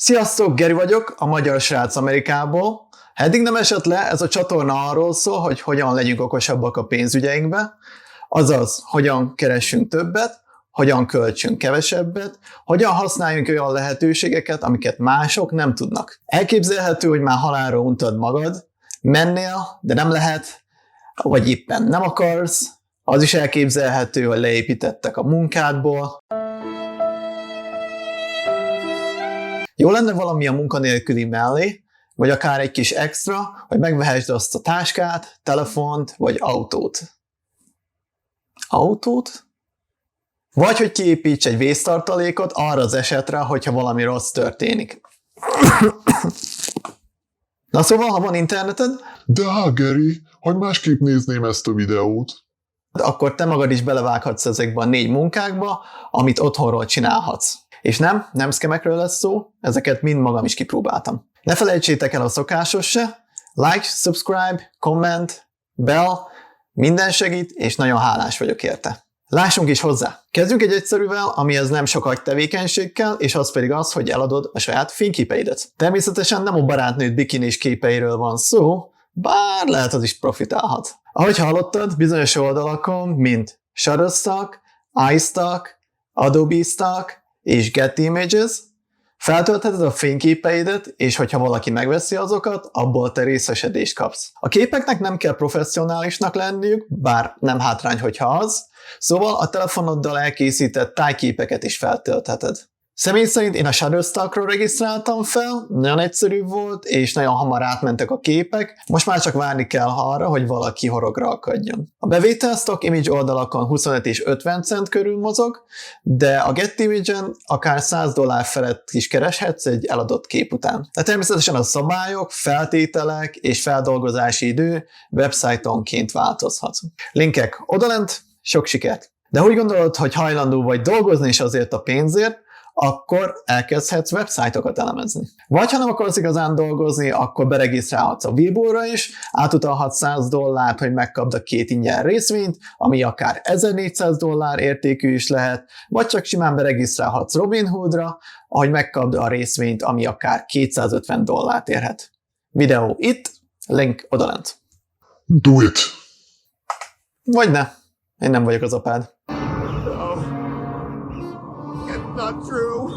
Sziasztok, Geri vagyok, a magyar srác Amerikából. Ha eddig nem esett le, ez a csatorna arról szól, hogy hogyan legyünk okosabbak a pénzügyeinkbe, azaz, hogyan keressünk többet, hogyan költsünk kevesebbet, hogyan használjunk olyan lehetőségeket, amiket mások nem tudnak. Elképzelhető, hogy már halálra untad magad, mennél, de nem lehet, vagy éppen nem akarsz, az is elképzelhető, hogy leépítettek a munkádból. Jó lenne valami a munkanélküli mellé, vagy akár egy kis extra, hogy megvehessd azt a táskát, telefont, vagy autót. Autót? Vagy hogy kiépíts egy vésztartalékot arra az esetre, hogyha valami rossz történik. Na szóval, ha van interneted, De Geri, hogy másképp nézném ezt a videót? akkor te magad is belevághatsz ezekbe a 4 munkákba, amit otthonról csinálhatsz. És nem szkemekről lesz szó, ezeket mind magam is kipróbáltam. Ne felejtsétek el a szokásos se, like, subscribe, comment, bell, minden segít, és nagyon hálás vagyok érte. Lássunk is hozzá! Kezdjünk egy egyszerűvel, amihez nem sok agytevékenység kell, és az pedig az, hogy eladod a saját fényképeidet. Természetesen nem a barátnőd bikinis képeiről van szó, bár lehet az is profitálhat. Ahogy hallottad, bizonyos oldalakon, mint Shutterstock, iStock, Adobe Stock és Get Images, feltöltheted a fényképeidet, és hogyha valaki megveszi azokat, abból te részesedést kapsz. A képeknek nem kell professzionálisnak lenniük, bár nem hátrány, hogyha az, szóval a telefonoddal elkészített tájképeket is feltöltheted. Személy szerint én a Shutterstockról regisztráltam fel, nagyon egyszerű volt, és nagyon hamar átmentek a képek, most már csak várni kell arra, hogy valaki horogra akadjon. A bevétel stock image oldalakon 25 és 50 cent körül mozog, de a Get Image-en akár $100 felett is kereshetsz egy eladott kép után. De természetesen a szabályok, feltételek és feldolgozási idő website-onként változhat. Linkek odalent, sok sikert! De úgy gondolod, hogy hajlandó vagy dolgozni is azért a pénzért, akkor elkezdhetsz websájtokat elemezni. Vagy ha nem akarsz igazán dolgozni, akkor beregisztrálhatsz a Webullra is, átutalhatsz $100, hogy megkapd a 2 ingyen részvényt, ami akár $1400 értékű is lehet, vagy csak simán beregisztrálhatsz Robinhoodra, ahogy megkapd a részvényt, ami akár $250 érhet. Videó itt, link odalent. Do it! Vagy ne, én nem vagyok az apád. Not true.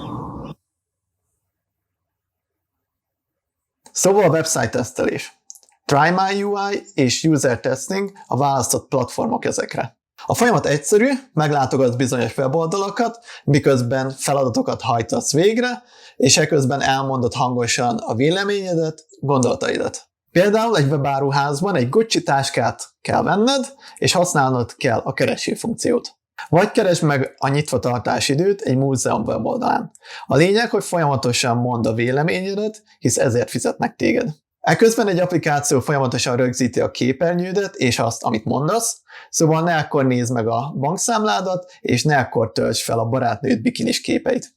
Szóval a website tesztelés. Try My UI és User Testing a választott platformok ezekre. A folyamat egyszerű, meglátogatsz bizonyos weboldalakat, miközben feladatokat hajtasz végre, és eközben elmondod hangosan a véleményedet, gondolataidat. Például egy webáruházban egy Gucci táskát kell venned, és használnod kell a kereső funkciót. Vagy keresd meg a nyitvatartási időt egy múzeum weboldalán. A lényeg, hogy folyamatosan mondd a véleményedet, hisz ezért fizetnek téged. Eközben egy applikáció folyamatosan rögzíti a képernyődet és azt, amit mondasz, szóval ne akkor nézd meg a bankszámládat, és ne akkor töltsd fel a barátnőd bikinis képeit.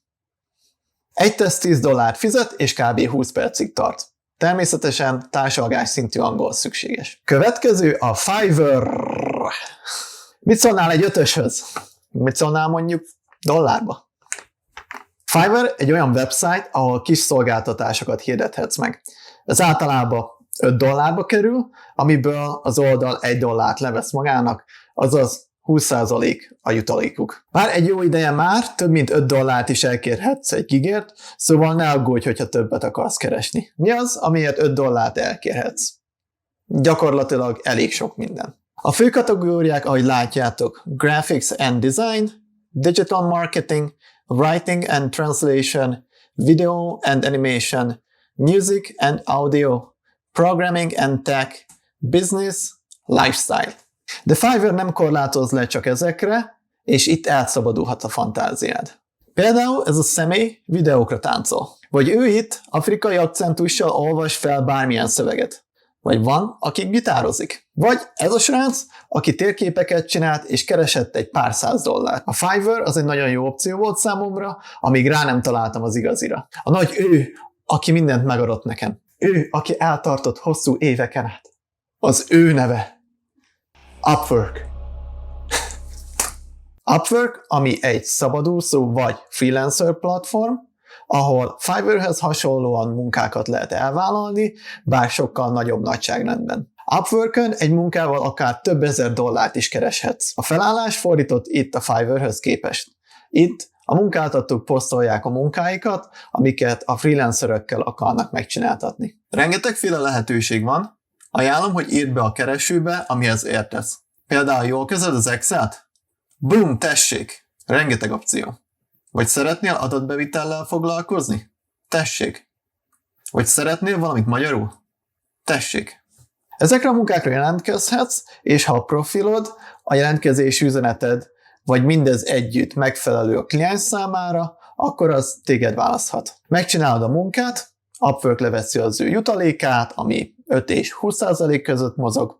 Egy teszt $10 fizet, és kb. 20 percig tart. Természetesen társalgás szintű angol szükséges. Következő a Fiverr. Mit szólnál egy 5-öshöz? Mit szólnál mondjuk dollárba? Fiverr egy olyan website, ahol kis szolgáltatásokat hirdethetsz meg. Ez általában $5 kerül, amiből az oldal $1 levesz magának, azaz 20% a jutalékuk. Bár egy jó ideje már több mint $5 is elkérhetsz egy gigért, szóval ne aggódj, hogyha többet akarsz keresni. Mi az, amiért $5 elkérhetsz? Gyakorlatilag elég sok minden. A fő kategóriák, ahogy látjátok, Graphics and Design, Digital Marketing, Writing and Translation, Video and Animation, Music and Audio, Programming and Tech, Business, Lifestyle. De Fiverr nem korlátoz le csak ezekre, és itt elszabadulhat a fantáziád. Például ez a személy videókra táncol. Vagy ő itt afrikai akcentussal olvas fel bármilyen szöveget. Vagy van, aki gitározik. Vagy ez a srác, aki térképeket csinált és keresett egy pár $100. A Fiverr az egy nagyon jó opció volt számomra, amíg rá nem találtam az igazira. A nagy ő, aki mindent megadott nekem. Ő, aki eltartott hosszú éveken át. Az ő neve. Upwork. Upwork, ami egy szabadúszó vagy freelancer platform, ahol Fiverrhez hasonlóan munkákat lehet elvállalni, bár sokkal nagyobb nagyságrendben. Upworkön egy munkával akár több ezer dollárt is kereshetsz. A felállás fordított itt a Fiverrhöz képest. Itt a munkáltatók posztolják a munkáikat, amiket a freelancerökkel akarnak megcsináltatni. Rengetegféle lehetőség van, ajánlom, hogy írd be a keresőbe, amihez értesz. Például jól kezeled az Excel-t? Boom, tessék! Rengeteg opció. Vagy szeretnél adatbevitellel foglalkozni? Tessék! Vagy szeretnél valamit magyarul? Tessék! Ezekre a munkákra jelentkezhetsz, és ha a profilod, a jelentkezési üzeneted, vagy mindez együtt megfelelő a kliens számára, akkor az téged választhat. Megcsinálod a munkát, Upwork leveszi az ő jutalékát, ami 5 és 20% között mozog,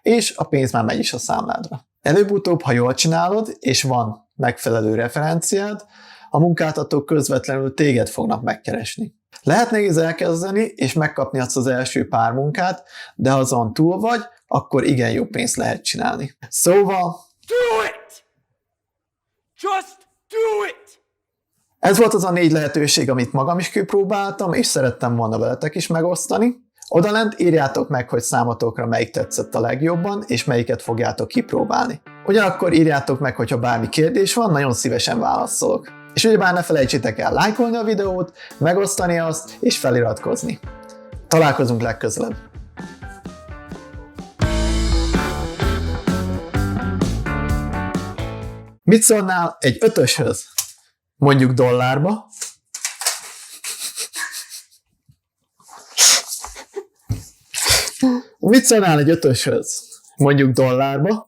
és a pénz már megy is a számládra. Előbb-utóbb, ha jól csinálod, és van megfelelő referenciád, a munkáltatók közvetlenül téged fognak megkeresni. Lehet nehéz elkezdeni, és megkapni azt az első pár munkát, de ha azon túl vagy, akkor igen jó pénzt lehet csinálni. Szóval... Do it! Just do it! Ez volt az a 4 lehetőség, amit magam is kipróbáltam, és szerettem volna veletek is megosztani. Odalent írjátok meg, hogy számotokra melyik tetszett a legjobban, és melyiket fogjátok kipróbálni. Ugyanakkor írjátok meg, hogyha bármi kérdés van, nagyon szívesen válaszolok. És ugyebár ne felejtsétek el lájkolni a videót, megosztani azt, és feliratkozni. Találkozunk legközelebb! Mit szólnál egy 5-öshöz? Mondjuk dollárba. Mit szólnál egy 5-öshöz? Mondjuk dollárba.